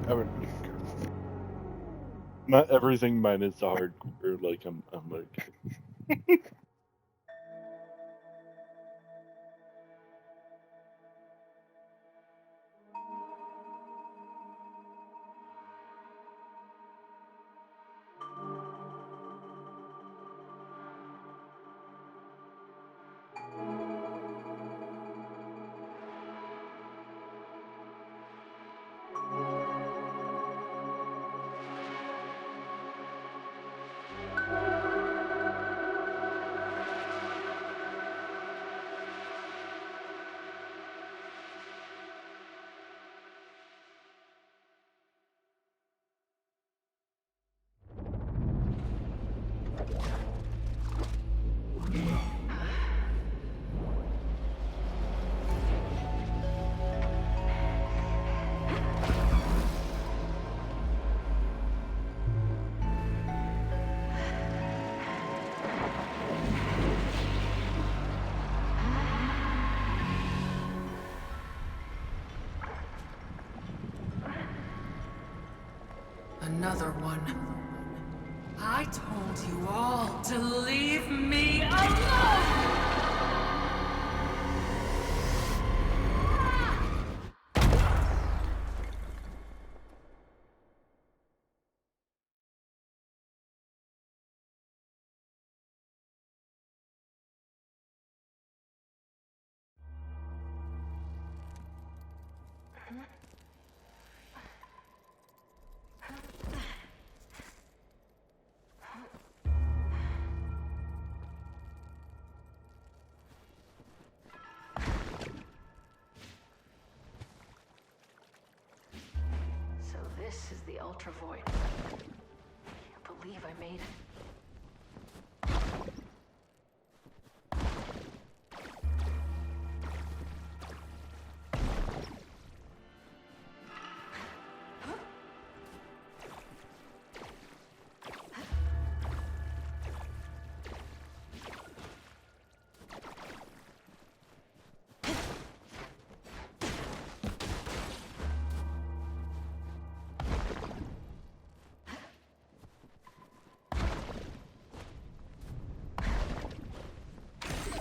I would not everything minus the hardcore. Like I'm like Another one. I told you all to leave me alone! So this is the Ultra Void. Can't believe I made it.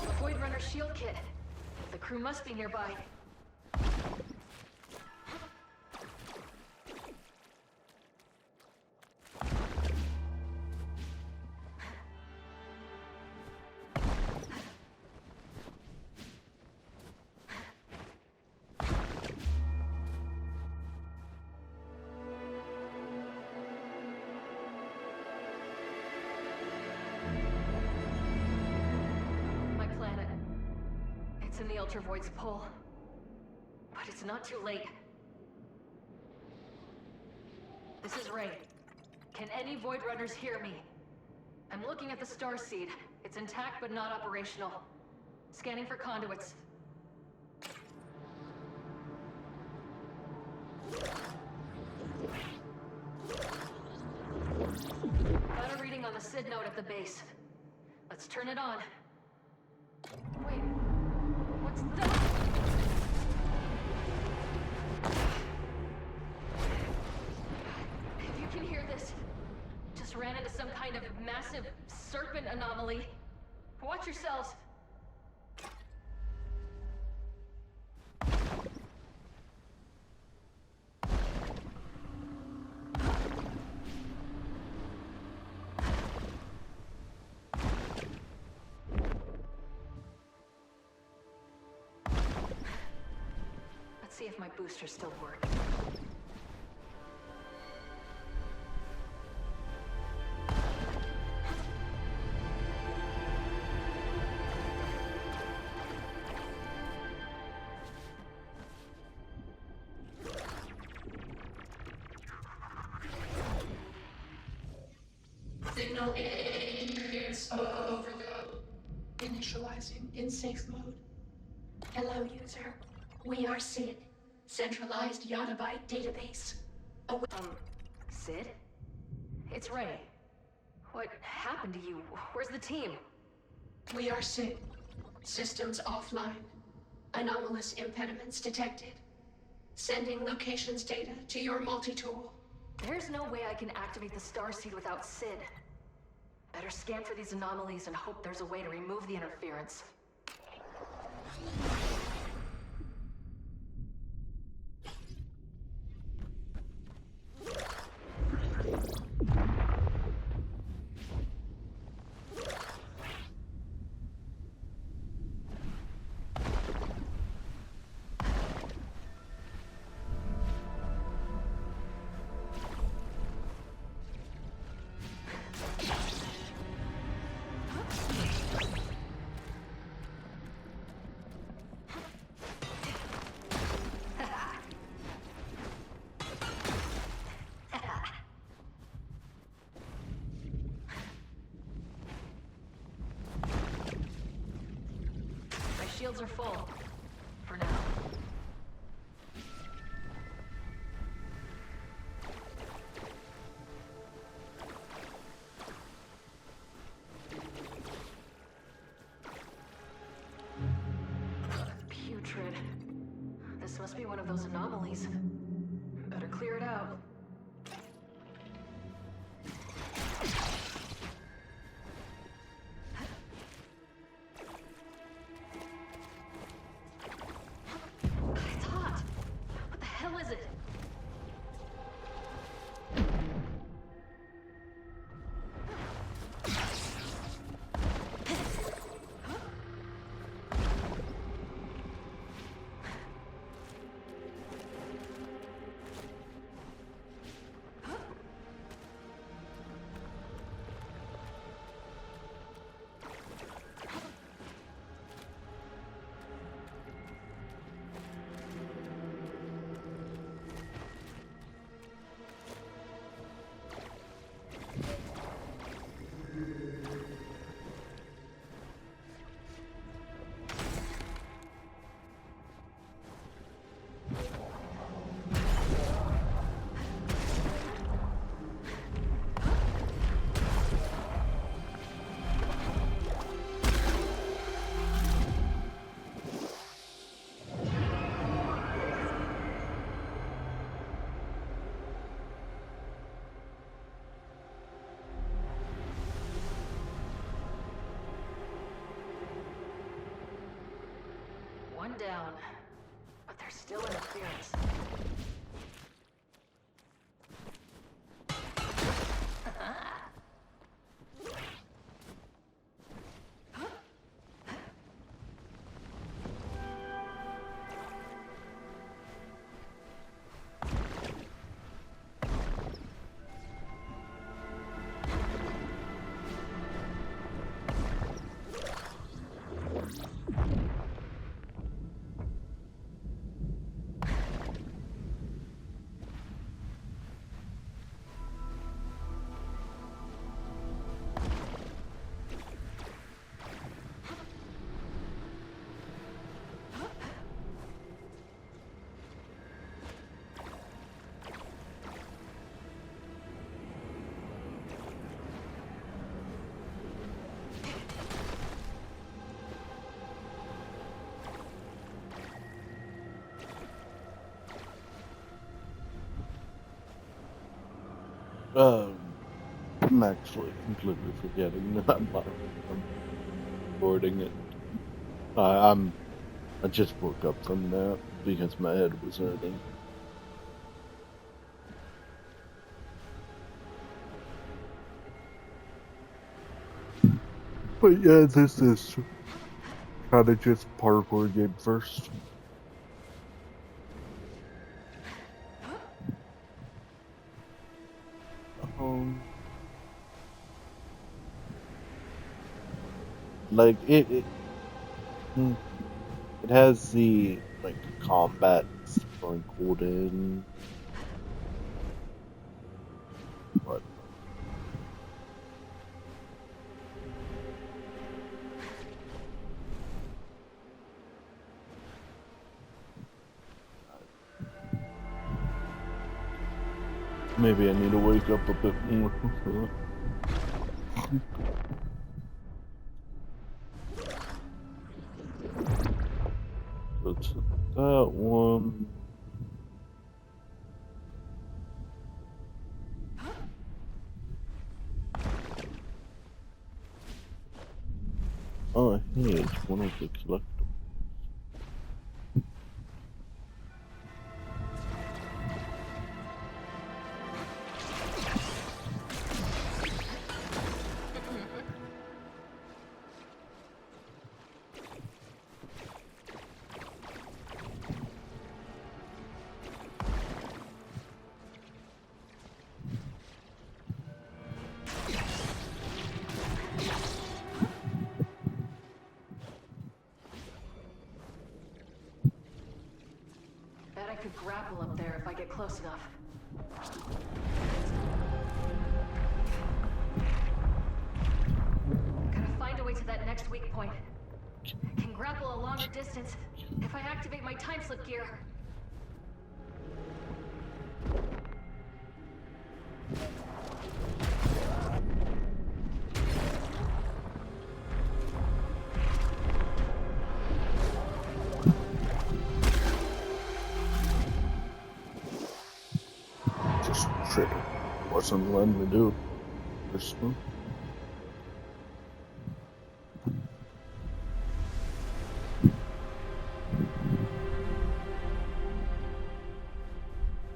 A Voidrunner shield kit. The crew must be nearby. My planet. It's in the Ultra Void's pull. But it's not too late. This is Ray. Can any Voidrunners hear me? I'm looking at the starseed. It's intact but not operational. Scanning for conduits. Got a reading on the SID node at the base. Let's turn it on. Wait, what's that? If you can hear this, just ran into some kind of massive serpent anomaly. Watch yourselves. Let's see if my boosters still work. Signal interference overload. Initializing in safe mode. Hello, user. We are SID, Centralized Yottabyte Database. Sid? It's Ray. What happened to you? Where's the team? We are SID. Systems offline. Anomalous impediments detected. Sending locations data to your multi-tool. There's no way I can activate the starseed without Sid. Better scan for these anomalies and hope there's a way to remove the interference. Shields are full. For now. Putrid. This must be one of those anomalies. Better clear it out. One down, but there's still interference. I'm actually completely forgetting that I'm recording it. I just woke up from that because my head was hurting. But yeah, this is kind of just parkour game first. Like it has the like combat sprinkled in, but maybe I need to wake up a bit more. That's that one. Which one of the collectibles? Bet I could grapple up there if I get close enough. Gotta find a way to that next weak point. Can grapple a longer distance if I activate my time slip gear. Just shit. Wasn't letting me do this one.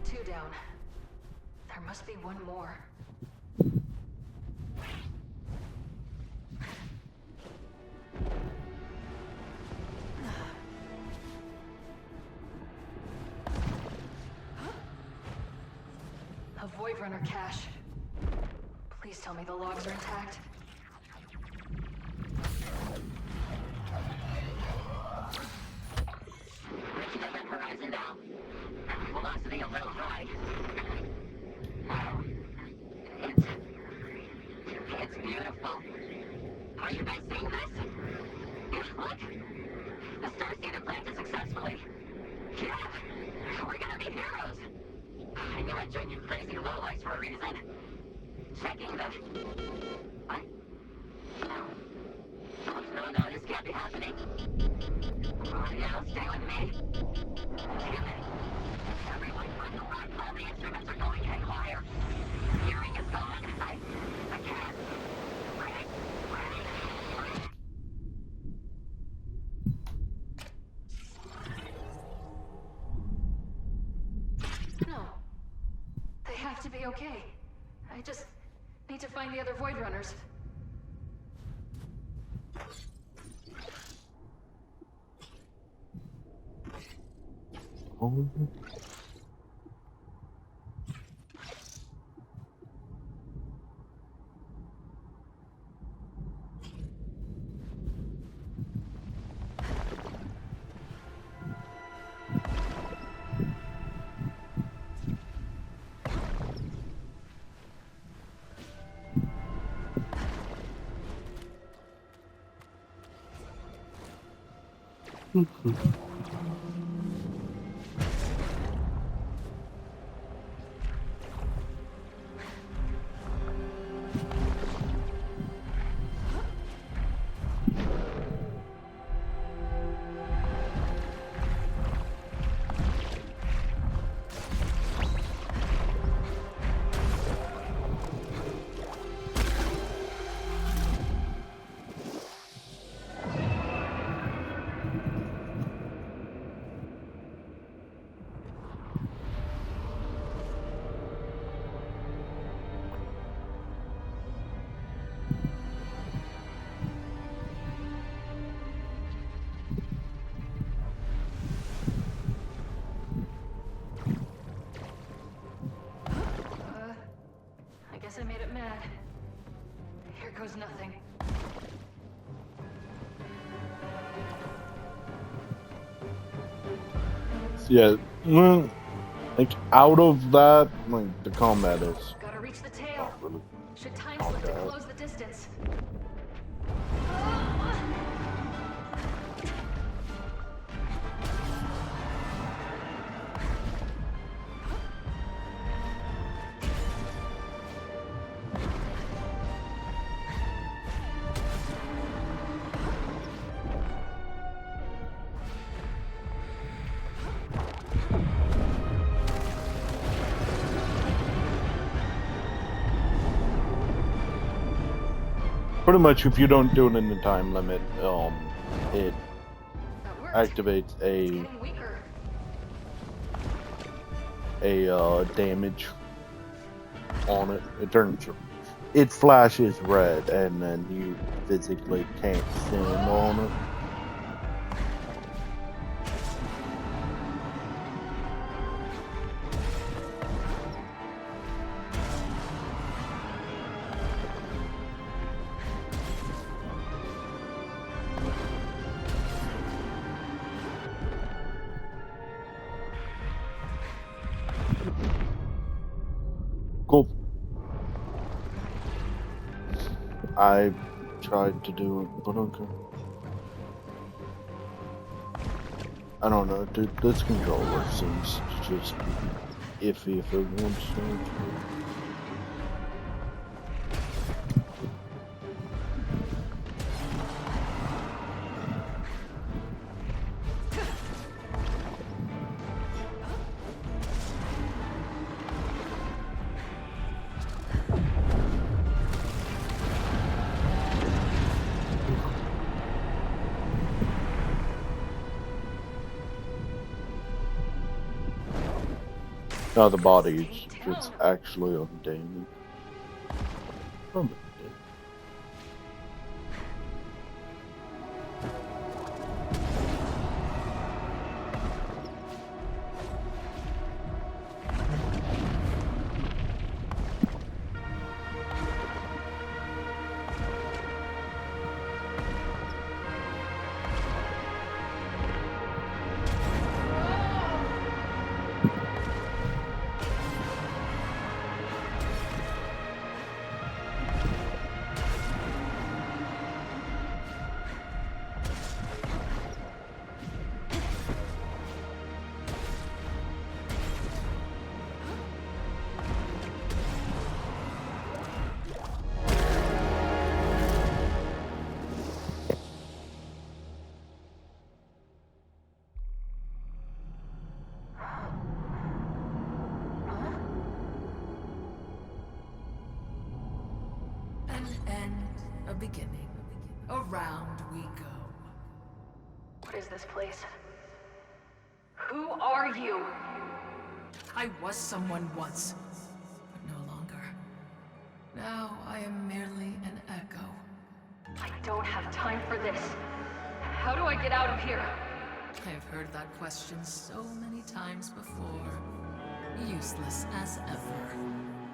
Two down. There must be one more. A Voidrunner cache. Please tell me the logs are intact. Horizon now. Velocity a little high. It's beautiful. Are you guys seeing this? Look! The Starseed implanted successfully. Yeah! We're gonna be heroes! I knew I'd join you crazy lowlights for a reason. Checking the... What? No, this can't be happening. Oh, yeah, stay with me. Damn it. Everyone find the rock. All the instruments are going haywire. Hearing is gone. I can't. Ready. No. They have to be okay. I just need to find the other Voidrunners. Oh, I guess I made it mad. Here goes nothing. yeah. Like out of that, like the combat is Gotta reach the tail. not really. Should time slip to close the distance. Pretty much, if you don't do it in the time limit, it That worked. activates It's getting weaker. a damage on it. It flashes red, and then you physically can't stand on it. Cool. I tried to do it, but okay. I don't know, dude. This controller seems just iffy if it wants to. Now the body is actually undamaged. From it. An end, a beginning. Around we go. What is this place? Who are you? I was someone once, but no longer. Now I am merely an echo. I don't have time for this. How do I get out of here? I have heard that question so many times before. Useless as ever.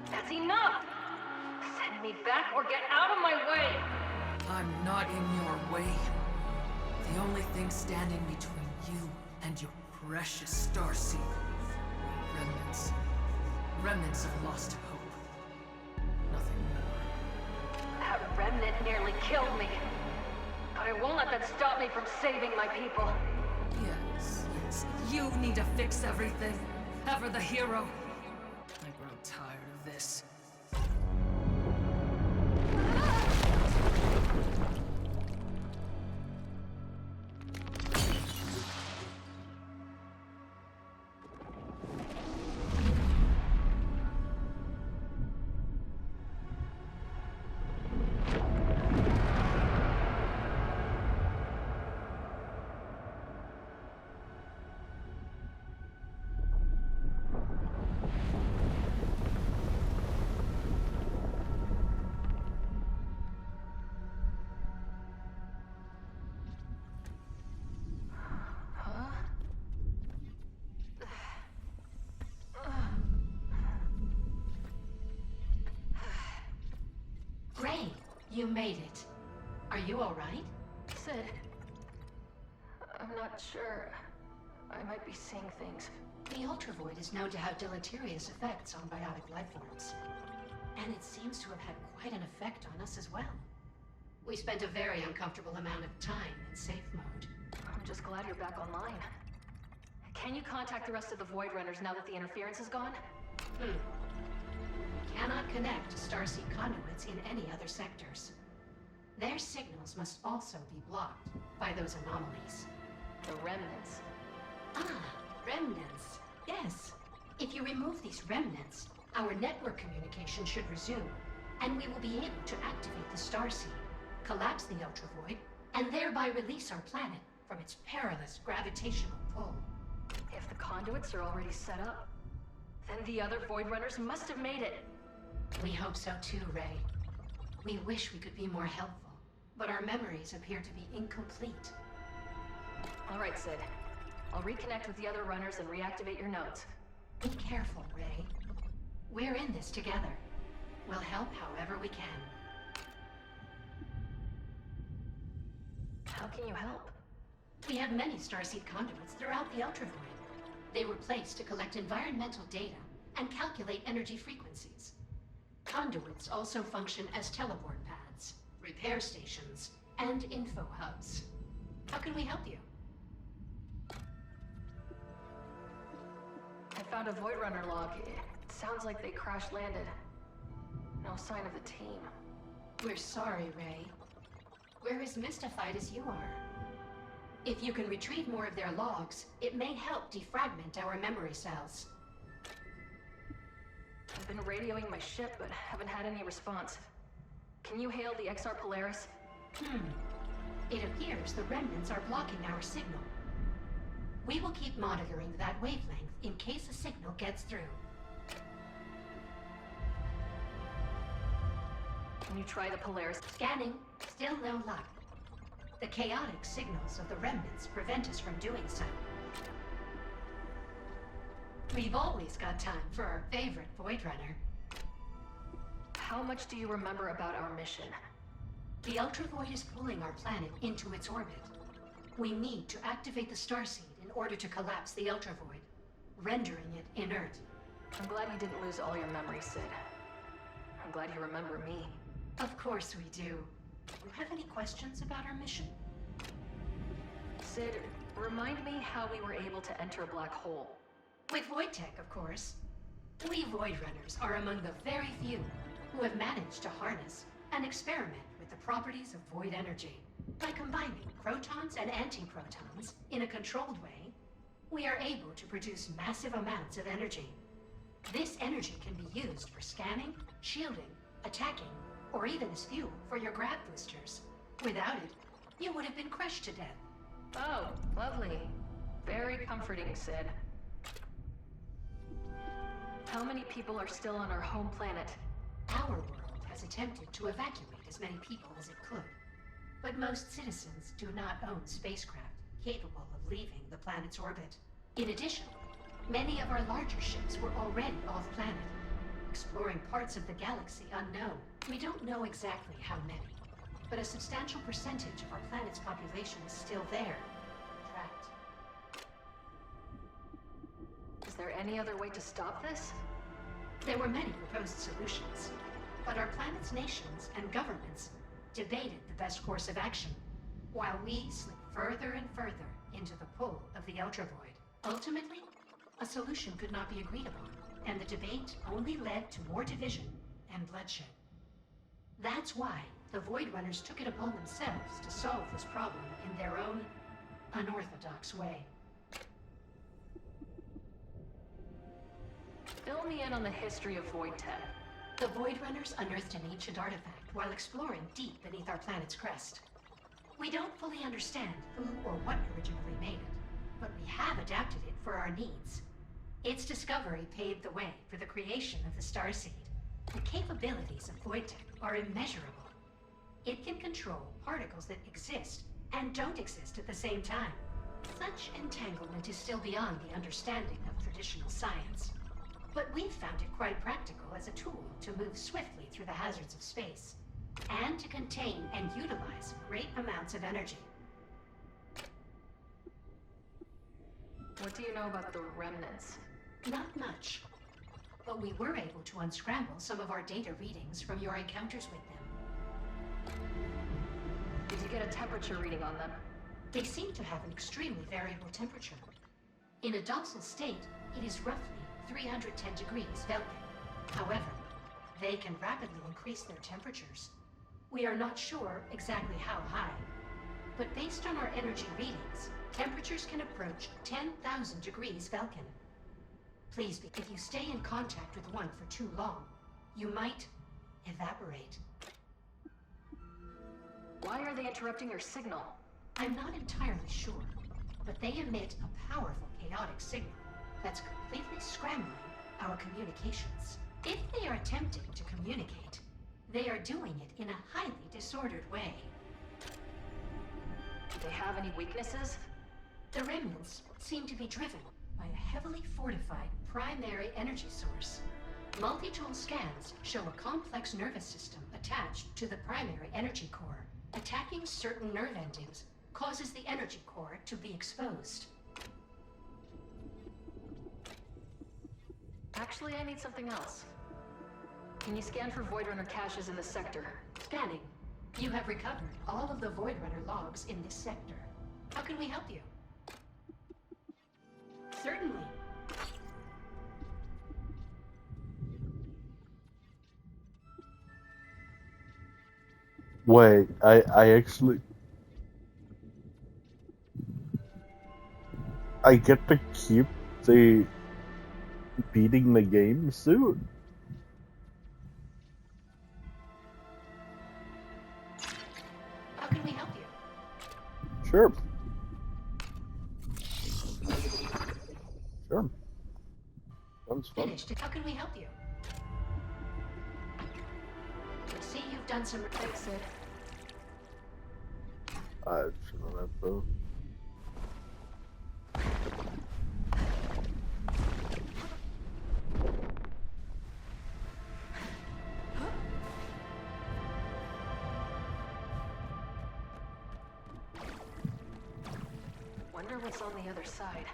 That's enough! Send me back or get out of my way! I'm not in your way. The only thing standing between you and your precious starseed are remnants. Remnants of lost hope. Nothing more. That remnant nearly killed me. But I won't let that stop me from saving my people. Yes, yes. You need to fix everything. Ever the hero. I grow tired of this. Ray, you made it. Are you all right? Sid, I'm not sure. I might be seeing things. The Ultravoid is known to have deleterious effects on biotic lifeforms. And it seems to have had quite an effect on us as well. We spent a very uncomfortable amount of time in safe mode. I'm just glad you're back online. Can you contact the rest of the Voidrunners now that the interference is gone? Cannot connect to starseed conduits in any other sectors. Their signals must also be blocked by those anomalies. The remnants. Remnants. Yes. If you remove these remnants, our network communication should resume, and we will be able to activate the starseed, collapse the Ultravoid, and thereby release our planet from its perilous gravitational pull. If the conduits are already set up, then the other Voidrunners must have made it. We hope so too, Ray. We wish we could be more helpful, but our memories appear to be incomplete. All right, Sid. I'll reconnect with the other runners and reactivate your nodes. Be careful, Ray. We're in this together. We'll help however we can. How can you help? We have many starseed conduits throughout the Ultravoid. They were placed to collect environmental data and calculate energy frequencies. Conduits also function as teleport pads, repair stations, and info hubs. How can we help you? I found a Voidrunner log. It sounds like they crash-landed. No sign of the team. We're sorry, Ray. We're as mystified as you are. If you can retrieve more of their logs, it may help defragment our memory cells. I've been radioing my ship, but haven't had any response. Can you hail the XR Polaris? It appears the remnants are blocking our signal. We will keep monitoring that wavelength in case a signal gets through. Can you try the Polaris? Scanning. Still no luck. The chaotic signals of the remnants prevent us from doing so. We've always got time for our favorite Voidrunner. How much do you remember about our mission? The Ultravoid is pulling our planet into its orbit. We need to activate the starseed in order to collapse the Ultravoid, rendering it inert. I'm glad you didn't lose all your memories, Sid. I'm glad you remember me. Of course we do. Do you have any questions about our mission? Sid, remind me how we were able to enter a black hole. With void tech, of course. We Voidrunners are among the very few who have managed to harness and experiment with the properties of void energy. By combining protons and antiprotons in a controlled way, we are able to produce massive amounts of energy. This energy can be used for scanning, shielding, attacking, or even as fuel for your grav boosters. Without it, you would have been crushed to death. Oh, lovely. Very comforting, Sid. How many people are still on our home planet? Our world has attempted to evacuate as many people as it could. But most citizens do not own spacecraft capable of leaving the planet's orbit. In addition, many of our larger ships were already off-planet, exploring parts of the galaxy unknown. We don't know exactly how many, but a substantial percentage of our planet's population is still there, trapped. Is there any other way to stop this? There were many proposed solutions, but our planet's nations and governments debated the best course of action, while we slipped further and further into the pull of the Ultravoid. Ultimately, a solution could not be agreed upon, and the debate only led to more division and bloodshed. That's why the Voidrunners took it upon themselves to solve this problem in their own unorthodox way. Fill me in on the history of void tech. The Voidrunners unearthed an ancient artifact while exploring deep beneath our planet's crest. We don't fully understand who or what originally made it, but we have adapted it for our needs. Its discovery paved the way for the creation of the Starseed. The capabilities of void tech are immeasurable. It can control particles that exist and don't exist at the same time. Such entanglement is still beyond the understanding of traditional science. But we've found it quite practical as a tool to move swiftly through the hazards of space, and to contain and utilize great amounts of energy. What do you know about the remnants? Not much. But we were able to unscramble some of our data readings from your encounters with them. Did you get a temperature reading on them? They seem to have an extremely variable temperature. In a docile state, it is roughly 310 degrees Kelvin. However, they can rapidly increase their temperatures. We are not sure exactly how high, but based on our energy readings, temperatures can approach 10,000 degrees Kelvin. Please, if you stay in contact with one for too long, you might evaporate. Why are they interrupting your signal? I'm not entirely sure, but they emit a powerful chaotic signal that's completely scrambling our communications. If they are attempting to communicate, they are doing it in a highly disordered way. Do they have any weaknesses? The remnants seem to be driven by a heavily fortified primary energy source. Multi-tool scans show a complex nervous system attached to the primary energy core. Attacking certain nerve endings causes the energy core to be exposed. Actually, I need something else. Can you scan for Voidrunner caches in the sector? Scanning. You have recovered all of the Voidrunner logs in this sector. How can we help you? Certainly. Wait, I actually... I get to keep the beating the game suit? How can we help you? Sure. Sure. Sounds fun. Finished. How can we help you? I see you've done some Thanks, Sid. I shouldn't have to. Wonder what's on the other side.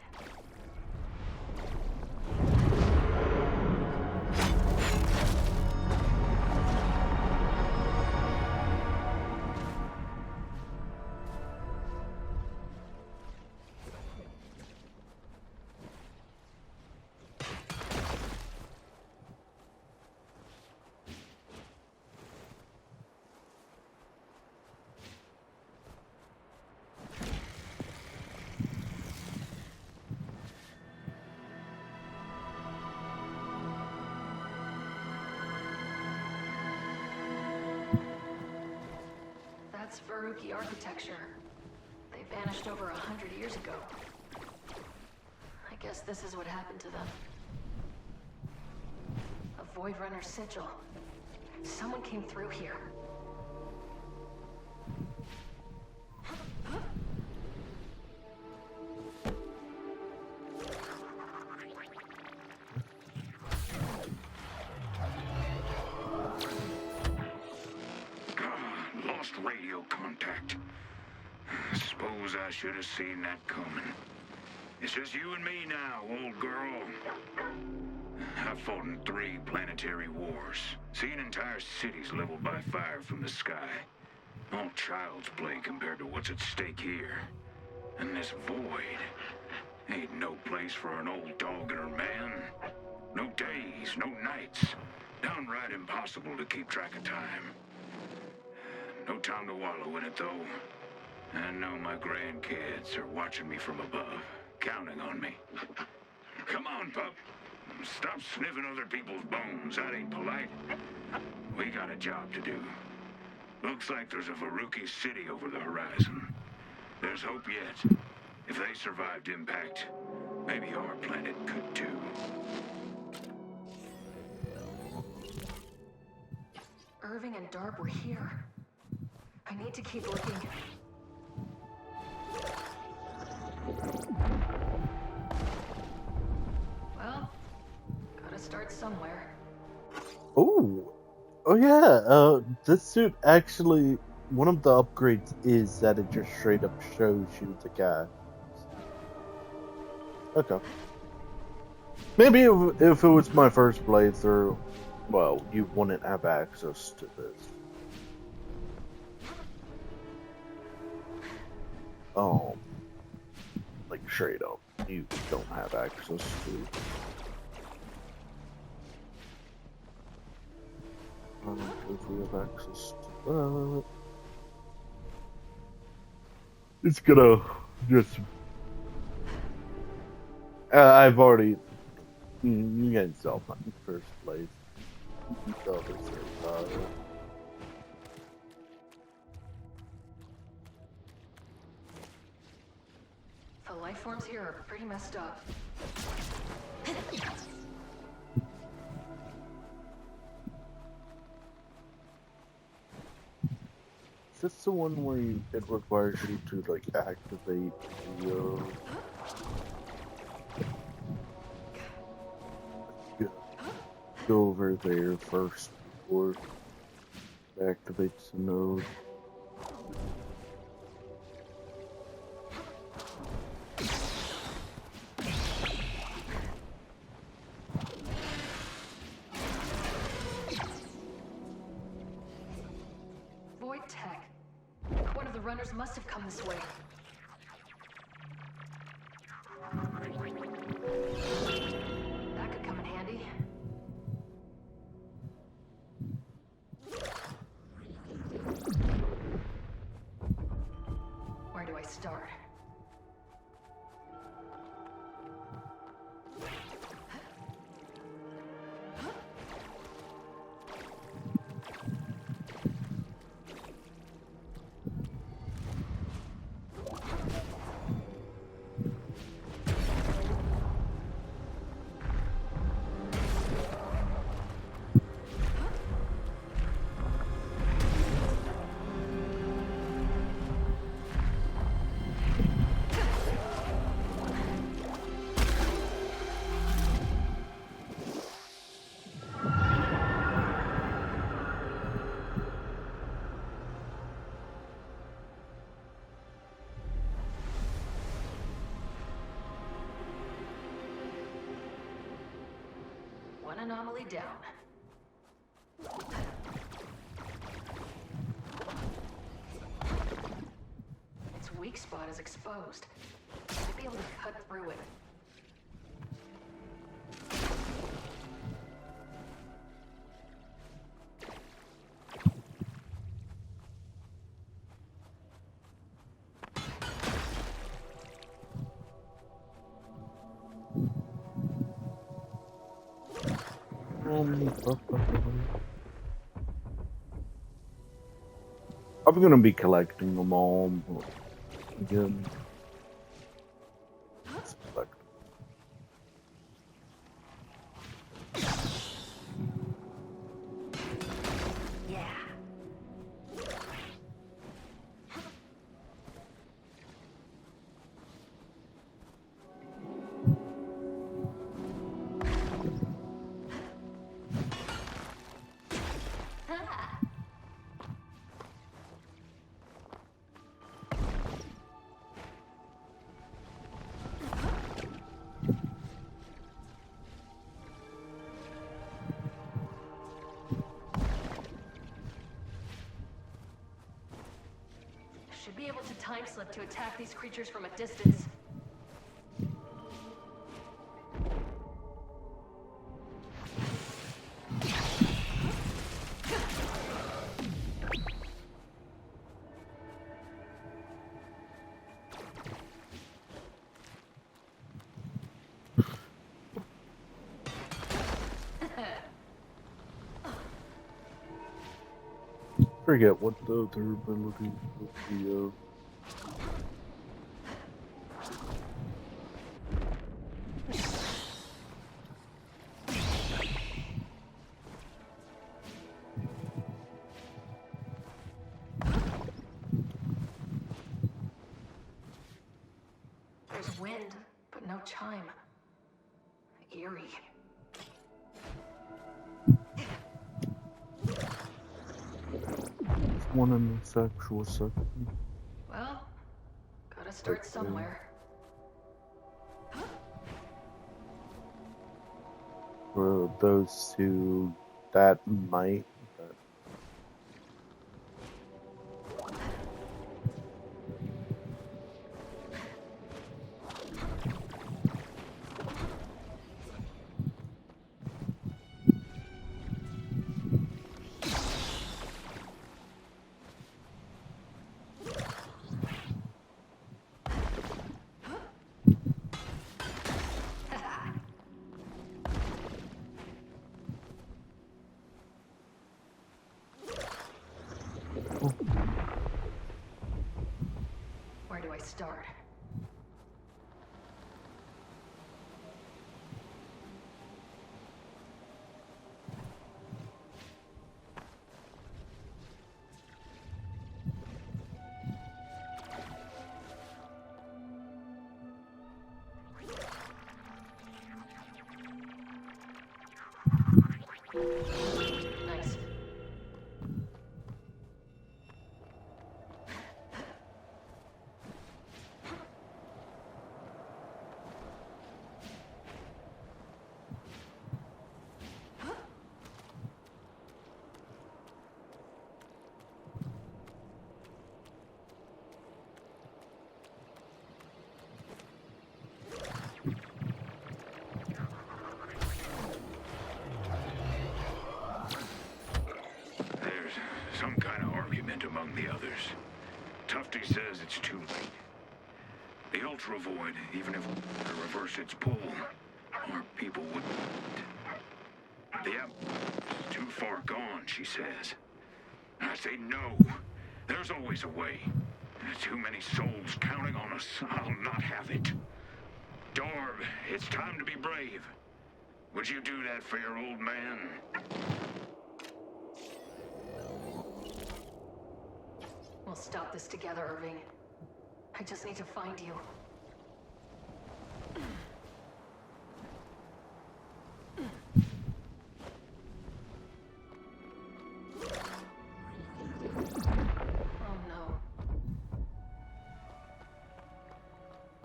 That's Veruki architecture. They vanished over 100 years ago. I guess this is what happened to them. A Voidrunner sigil. Someone came through here. Lost radio contact. Suppose I should have seen that coming. It's just you and me now, old girl. I've fought in 3 planetary wars, seen entire cities leveled by fire from the sky. All child's play compared to what's at stake here. And this void ain't no place for an old dog and her man. No days, no nights. Downright impossible to keep track of time. No time to wallow in it, though. I know my grandkids are watching me from above, counting on me. Come on, pup. Stop sniffing other people's bones. That ain't polite. We got a job to do. Looks like there's a Veruki city over the horizon. There's hope yet. If they survived impact, maybe our planet could too. Irving and Darb were here. I need to keep looking. Well, gotta start somewhere. Oh, yeah. This suit actually, one of the upgrades is that it just straight up shows you the guy. Okay. Maybe if it was my first playthrough, well, you wouldn't have access to this. Like straight up, you don't have access to. I don't know if we have access to that. It's gonna just. I've already. You can sell my first place. You can sell this. life forms here are pretty messed up. Is this the one where it requires you to like activate the go over there first before it activates the node? Void tech. One of the runners must have come this way. That could come in handy. Where do I start? One anomaly down. Its weak spot is exposed. I'd be able to cut through it. I'm gonna be collecting them all again. Let's collect. Yeah. Should be able to time slip to attack these creatures from a distance. Forget what the other ability would be. There's wind, but no chime. Eerie. One in the sexual section. Well, gotta start somewhere. For those who that might. Where do I start? Nice. There's some kind of argument among the others. Tufty says it's too late. The Ultra Void, even if to reverse its pull, our people wouldn't. The app is too far gone, she says. I say no. There's always a way. Too many souls counting on us. I'll not have it. Dorb, it's time to be brave. Would you do that for your old man? We'll stop this together, Irving. I just need to find you.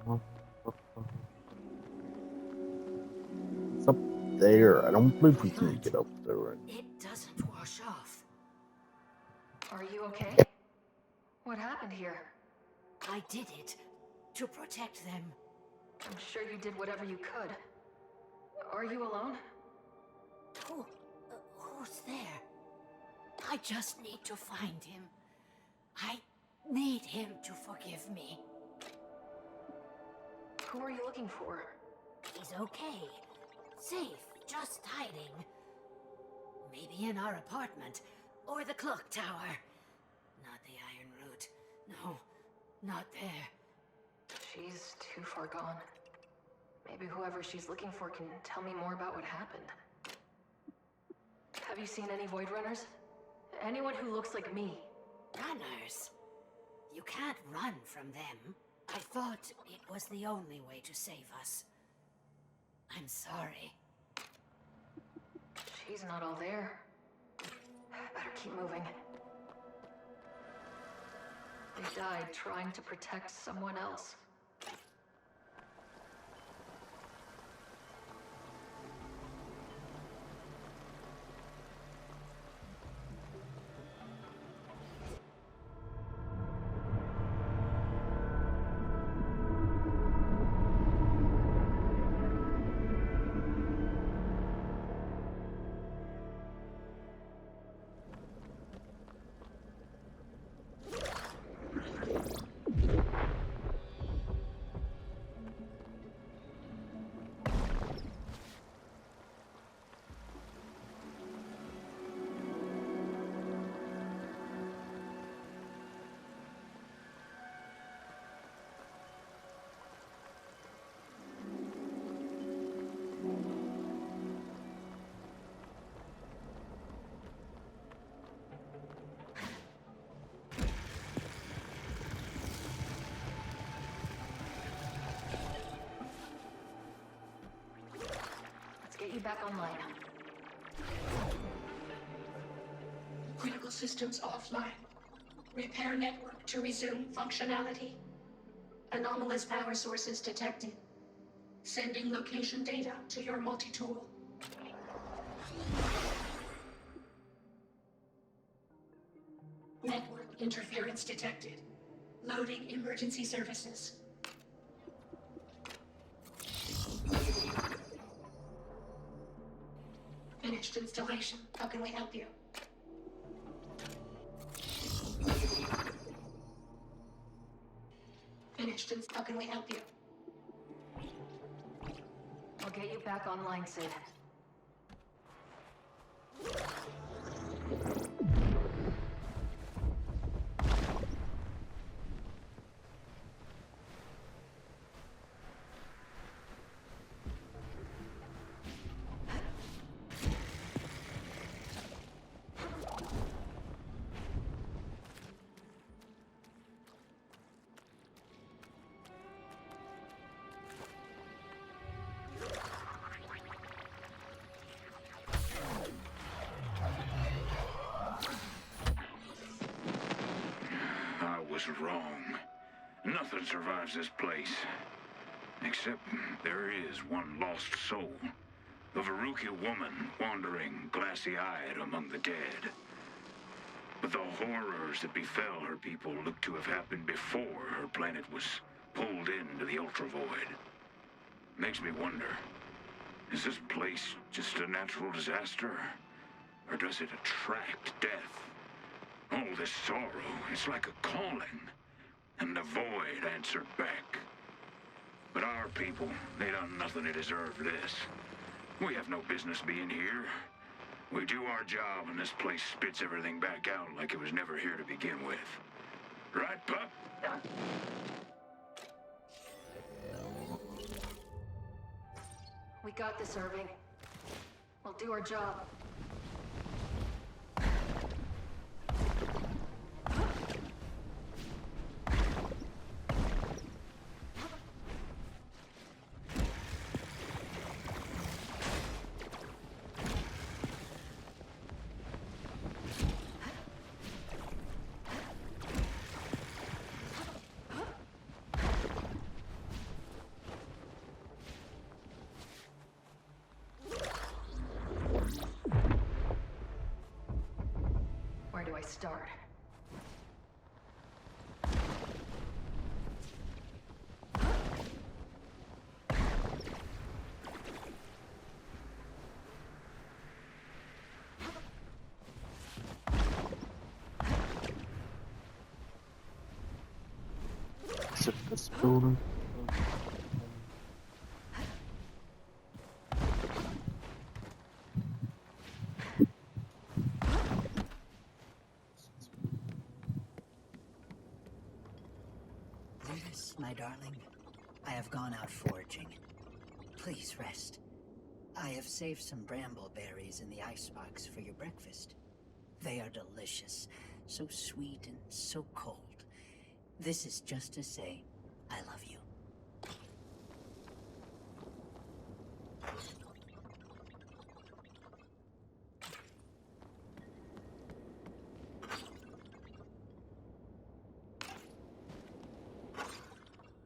Oh no. It's up there. I don't believe we can get up there. It doesn't wash off. Are you okay? What happened here? I did it to protect them. I'm sure you did whatever you could. Are you alone? Who's there? I just need to find him. I need him to forgive me. Who are you looking for? He's okay. Safe, just hiding. Maybe in our apartment, or the clock tower. Not the Iron Root. No, not there. She's too far gone. Maybe whoever she's looking for can tell me more about what happened. Have you seen any Voidrunners? Anyone who looks like me? Runners? You can't run from them. I thought it was the only way to save us. I'm sorry. She's not all there. Better keep moving. They died trying to protect someone else. Get you back online. Critical systems offline. Repair network to resume functionality. Anomalous power sources detected. Sending location data to your multi-tool. Network interference detected. Loading emergency services. Finished installation. How can we help you? Finished how can we help you? I'll get you back online, Sid. wrong. Nothing survives this place. Except there is one lost soul. The Veruca woman wandering glassy-eyed among the dead. But the horrors that befell her people look to have happened before her planet was pulled into the Ultravoid. Makes me wonder, is this place just a natural disaster? Or does it attract death? Oh, this sorrow, it's like a calling. And the void answered back. But our people, they done nothing to deserve this. We have no business being here. We do our job and this place spits everything back out like it was never here to begin with. Right, pup? We got this, Irving. We'll do our job. Where do I start? Is it this building? Lucas, my darling, I have gone out foraging. Please rest. I have saved some brambleberries in the icebox for your breakfast. They are delicious, so sweet and so cold. This is just to say, I love you.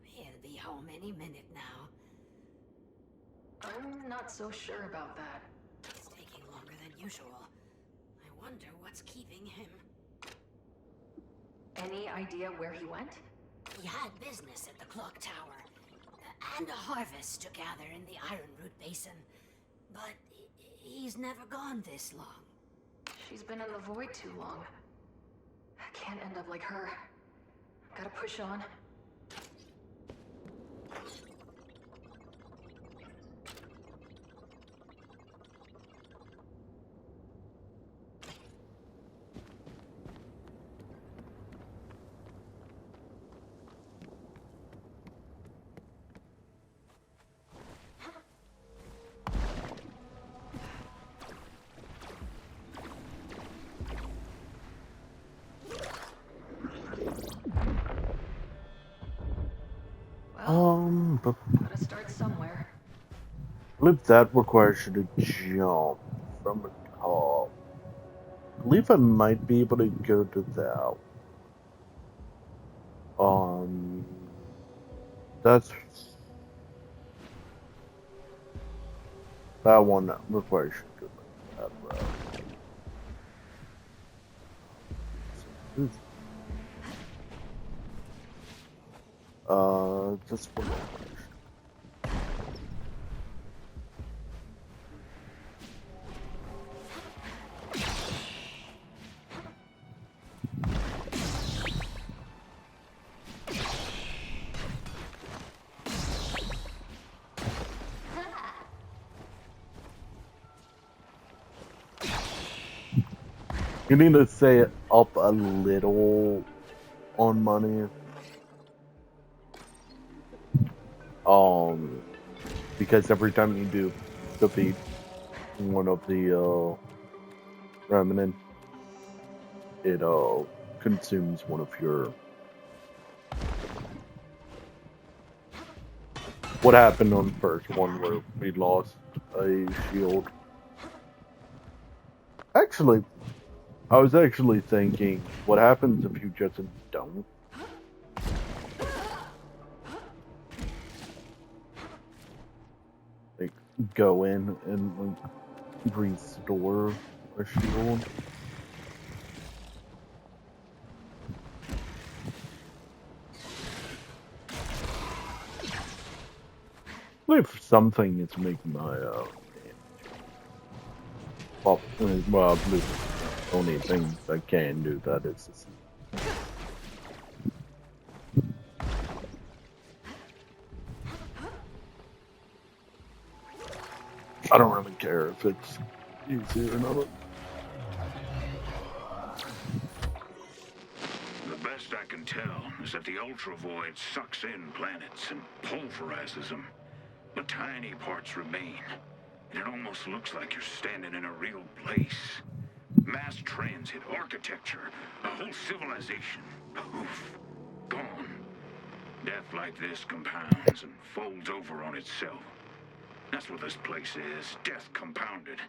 He'll be home any minute now. I'm not so sure about that. It's taking longer than usual. I wonder what's keeping him. Any idea where he went? He had business at the clock tower, and a harvest to gather in the Ironroot Basin. But he's never gone this long. She's been in the void too long. I can't end up like her. Gotta push on. But Gotta start somewhere. I believe that requires you to jump from the top. I believe I might be able to go to that. That's that one requires you to go that route. Just one more. You need to say it up a little on money. Because every time you do defeat one of the remnant, it consumes one of your. What happened on the first one where we lost a shield? Actually, I was actually thinking, what happens if you just don't go in and like restore a shield. If something, it's making my well, the only thing I can do that is this. I don't really care if it's easy or not. The best I can tell is that the Ultra Void sucks in planets and pulverizes them. But tiny parts remain. And it almost looks like you're standing in a real place. Mass transit, architecture, a whole civilization. Poof. Gone. Death like this compounds and folds over on itself. That's what this place is. Death compounded.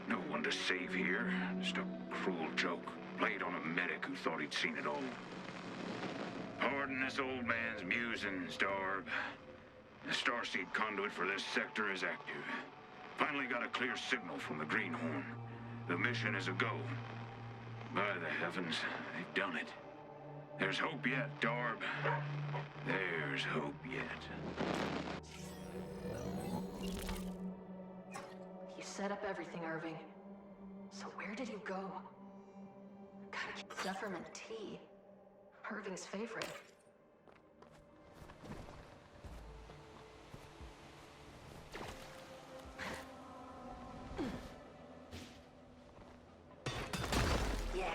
No one to save here. Just a cruel joke played on a medic who thought he'd seen it all. Pardon this old man's musings, Darb. The starseed conduit for this sector is active. Finally got a clear signal from the Greenhorn. The mission is a go. By the heavens, they've done it. There's hope yet, Darb. There's hope yet. You set up everything, Irving. So where did you go? Gotta keep Zephyrin tea. Irving's favorite. Yeah.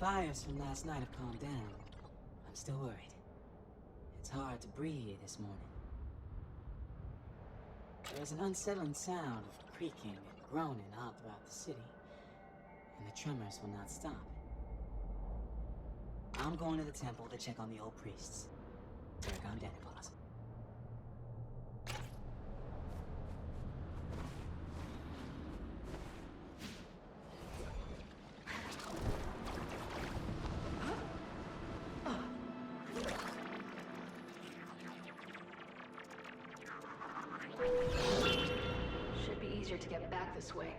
Fires from last night have calmed down. I'm still worried. It's hard to breathe this morning. There's an unsettling sound of creaking and groaning all throughout the city, and the tremors will not stop. I'm going to the temple to check on the old priests. Tarragon Danipos. Should be easier to get back this way.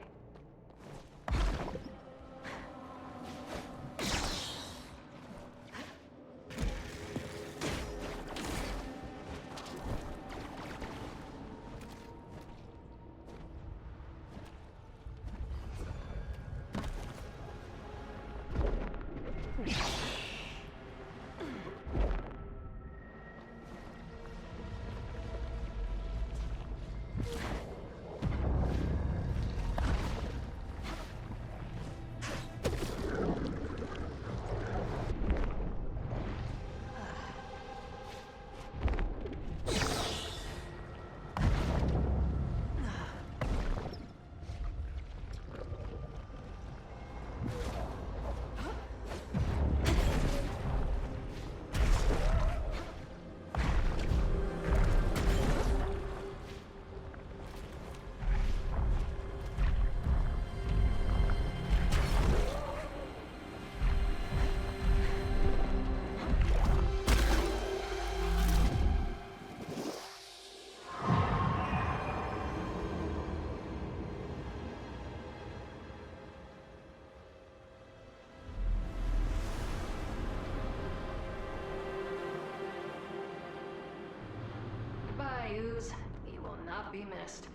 Goodbye, Ooze. You will not be missed.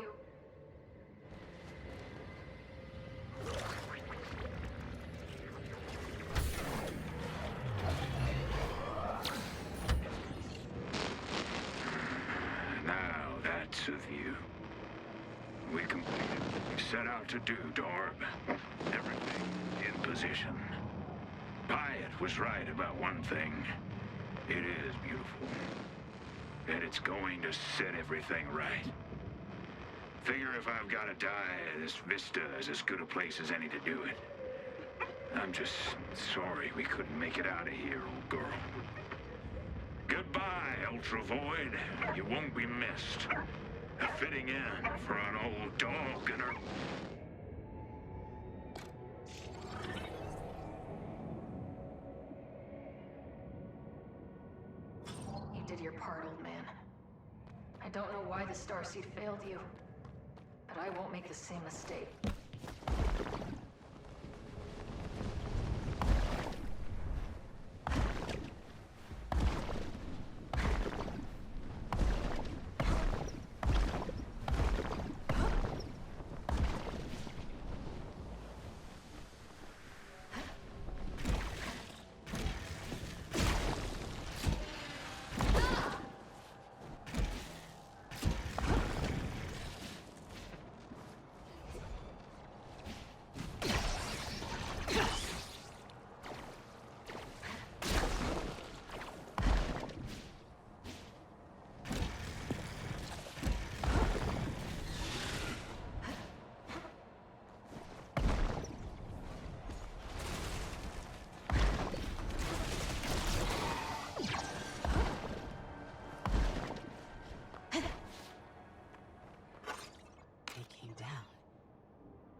you. Now that's a view. We completed what we set out to do, Dorb. Everything in position. Pyatt was right about one thing. It is beautiful. And it's going to set everything right. Figure if I've got to die, this Vista is as good a place as any to do it. I'm just sorry we couldn't make it out of here, old girl. Goodbye, Ultra Void. You won't be missed. A fitting end for an old dog and her... You did your part, old man. I don't know why the Starseed failed you, but I won't make the same mistake.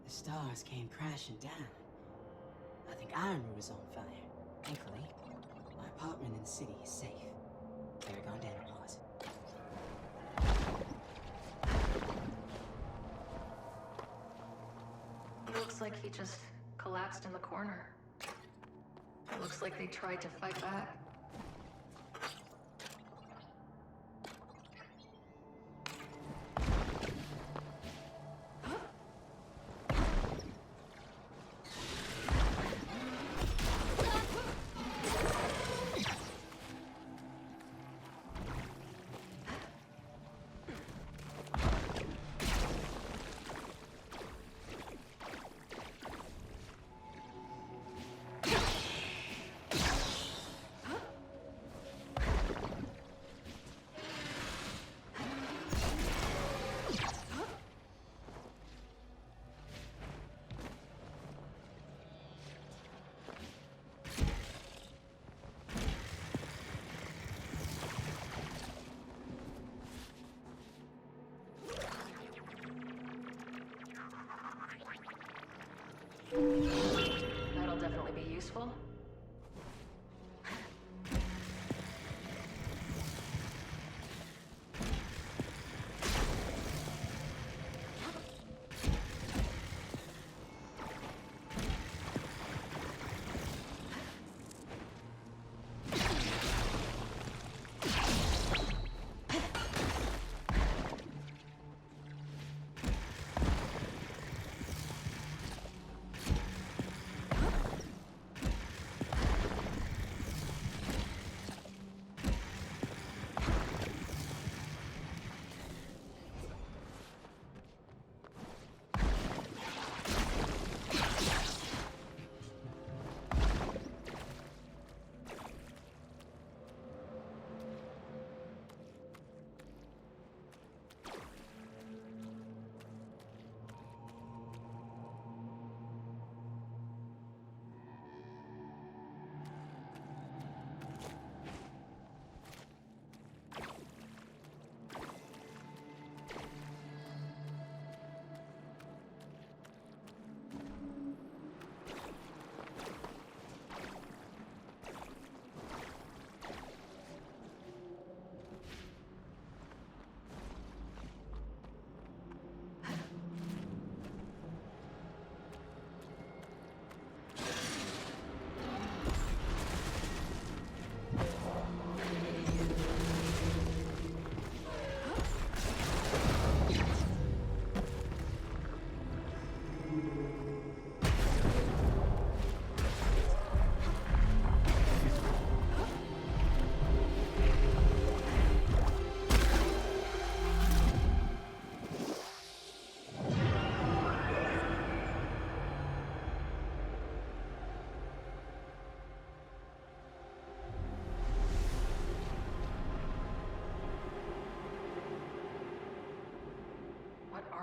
Stars came crashing down. I think Ironwood is on fire. Thankfully, my apartment in the city is safe. Paragon Danapause. Looks like he just collapsed in the corner. Looks like they tried to fight back. That'll definitely be useful.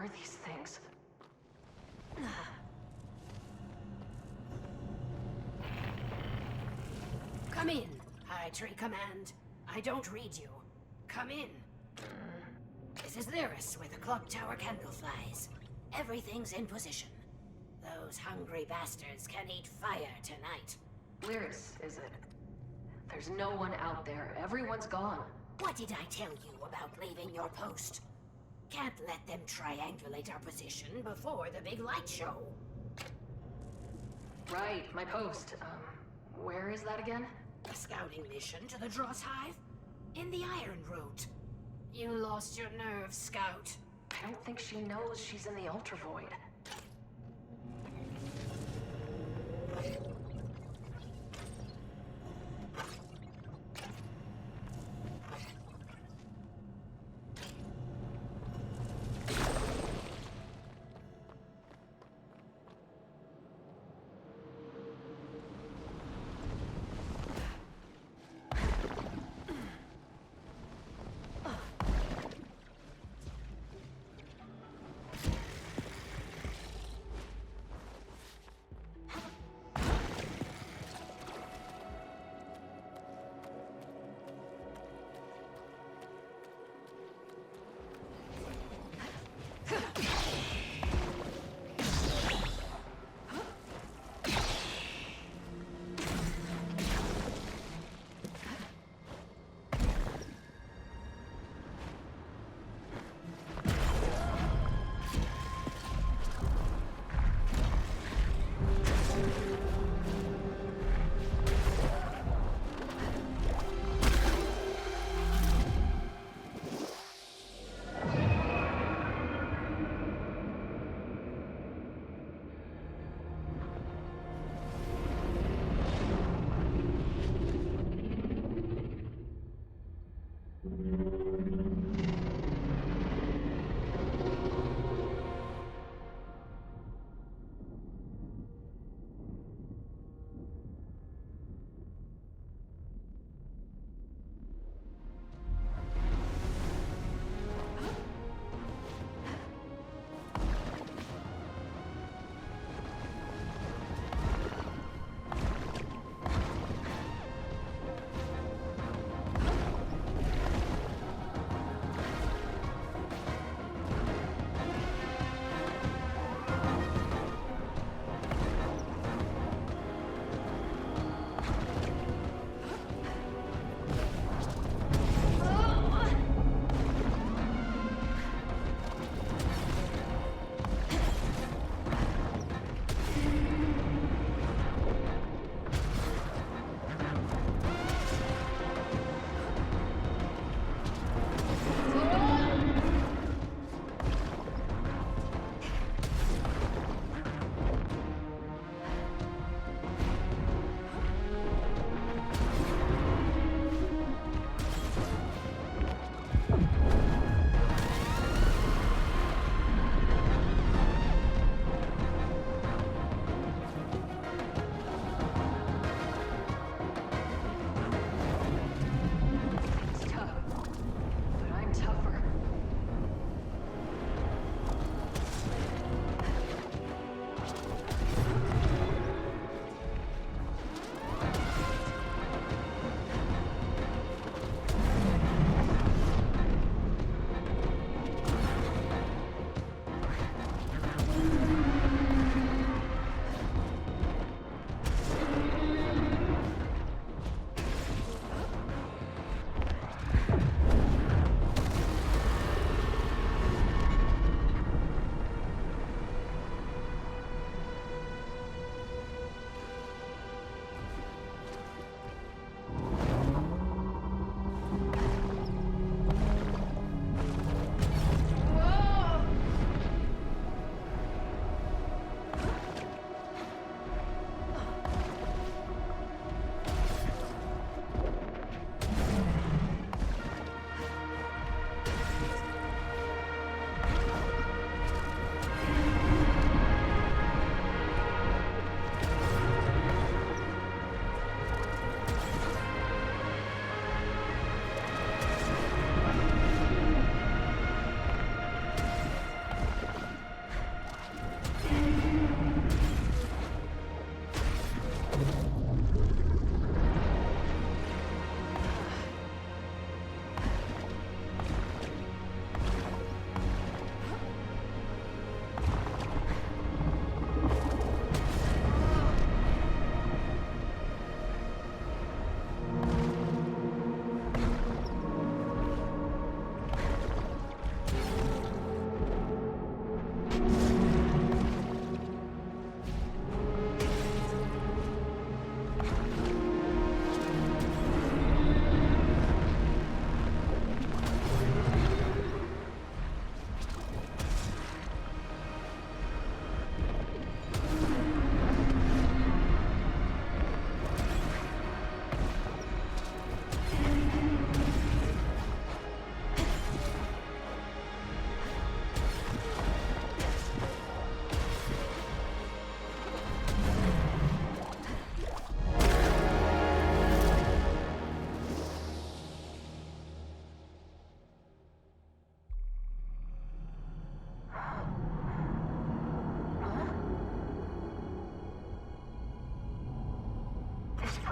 are these things? Come in, High Tree Command. I don't read you. Come in. This is Lyris with the clock tower candle flies. Everything's in position. Those hungry bastards can eat fire tonight. Lyris, is it? There's no one out there. Everyone's gone. What did I tell you about leaving your post? Can't let them triangulate our position before the big light show. Right, my post. Where is that again? A scouting mission to the Dross Hive? In the Iron Root. You lost your nerve, Scout. I don't think she knows she's in the Ultra Void.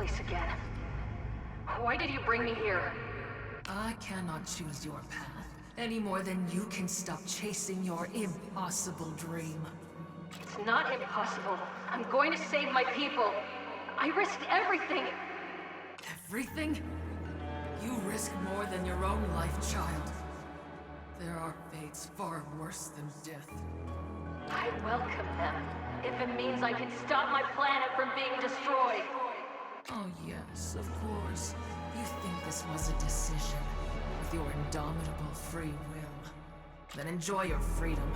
place again? Why did you bring me here? I cannot choose your path, any more than you can stop chasing your impossible dream. It's not impossible. I'm going to save my people. I risked everything. Everything? You risk more than your own life, child. There are fates far worse than death. I welcome them, if it means I can stop my planet from being destroyed. Oh yes, of course. You think this was a decision, with your indomitable free will. Then enjoy your freedom.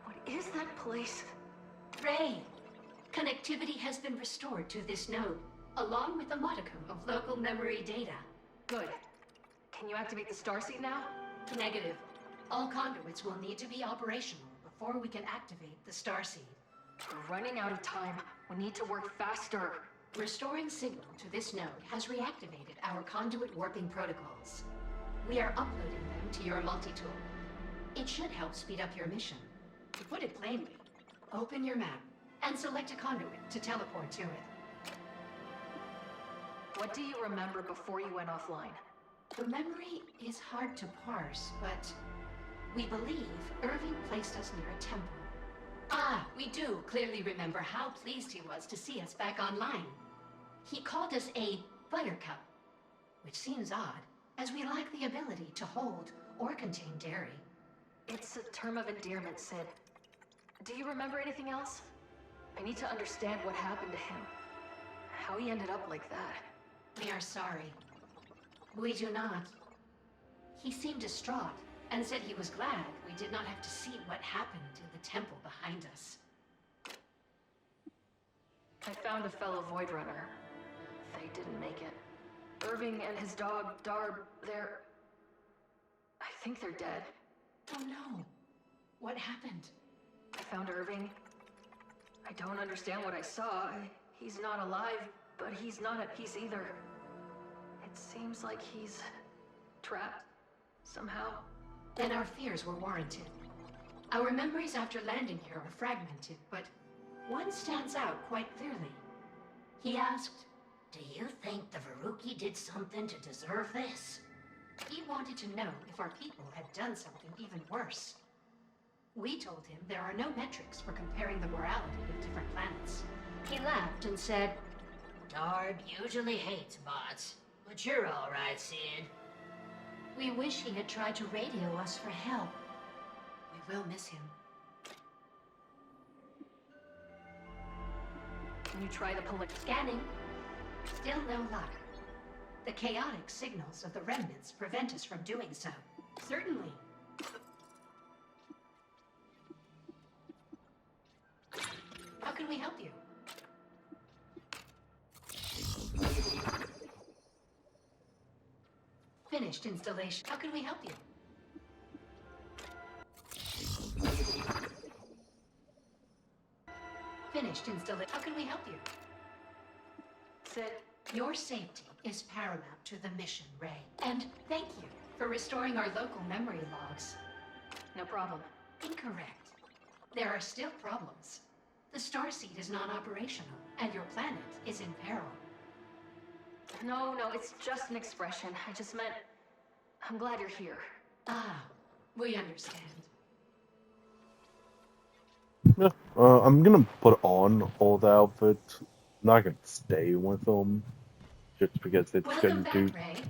What is that place? Ray, connectivity has been restored to this node, along with a modicum of local memory data. Good. Can you activate the starseed now? Negative. All conduits will need to be operational before we can activate the starseed. We're running out of time. We need to work faster. Restoring signal to this node has reactivated our conduit warping protocols. We are uploading them to your multi-tool. It should help speed up your mission. To put it plainly, open your map and select a conduit to teleport to it. What do you remember before you went offline? The memory is hard to parse, but we believe Irving placed us near a temple. Ah, we do clearly remember how pleased he was to see us back online. He called us a buttercup, which seems odd, as we lack the ability to hold or contain dairy. It's a term of endearment, Sid. Do you remember anything else? I need to understand what happened to him. How he ended up like that. We are sorry. We do not. He seemed distraught and said he was glad we did not have to see what happened in the temple behind us. I found a fellow Voidrunner. They didn't make it. Irving and his dog, Darb, I think they're dead. Oh no. What happened? I found Irving. I don't understand what I saw. He's not alive, but he's not at peace either. It seems like he's trapped somehow. Then our fears were warranted. Our memories after landing here are fragmented, but one stands out quite clearly. He asked, "Do you think the Veruki did something to deserve this?" He wanted to know if our people had done something even worse. We told him there are no metrics for comparing the morality of different planets. He laughed and said, Darb usually hates bots, but you're all right, Sid. "We wish he had tried to radio us for help. We will miss him." Can you try the Scanning. Still no luck. The chaotic signals of the remnants prevent us from doing so. Certainly. How can we help you? Finished installation. How can we help you? Finished installation. How can we help you? Sid, your safety is paramount to the mission, Ray. And thank you for restoring our local memory logs. no problem. Incorrect. There are still problems. The starseed is non-operational, and your planet is in peril. No, it's just an expression. I just meant, I'm glad you're here. Ah, we understand. Yeah, I'm gonna put on all the outfits. I'm not gonna stay with them, just because it's Welcome gonna back, Ray.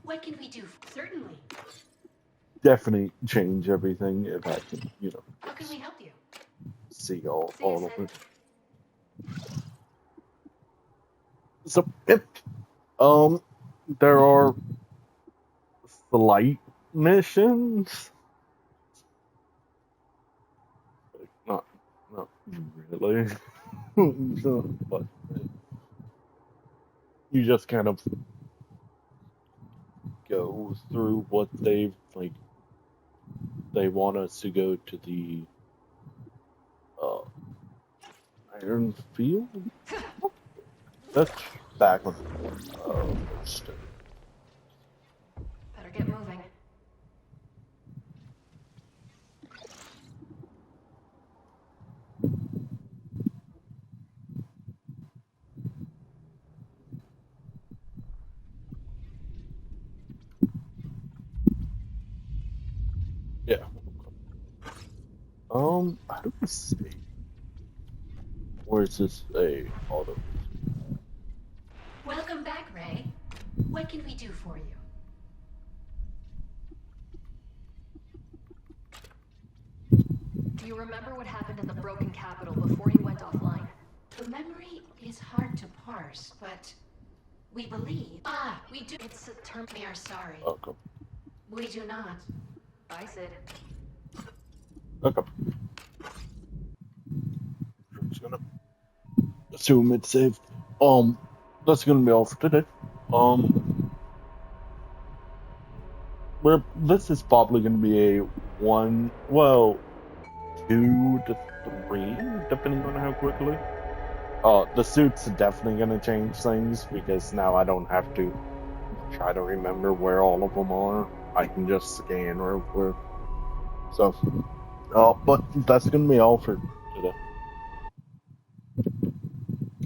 What can we do? Certainly. definitely change everything if I can, How can we help you? see all See you, of Sid. it. So, yep. There are slight missions. Not really. But you just kind of go through what they've like. They want us to go to the uh, iron field. That's back on first. Better get moving. Yeah. I don't see. Or is this a auto? Welcome back, Ray. What can we do for you? Do you remember what happened in the broken capital before you went offline? The memory is hard to parse, but we believe. We do. It's a term. We are sorry. Okay. We do not. I said. Okay. I'm just gonna assume it's saved. That's gonna be all for today. This is probably gonna be a 2 to 3, depending on how quickly. The suit's definitely gonna change things because now I don't have to try to remember where all of them are. I can just scan real quick. So, but that's gonna be all for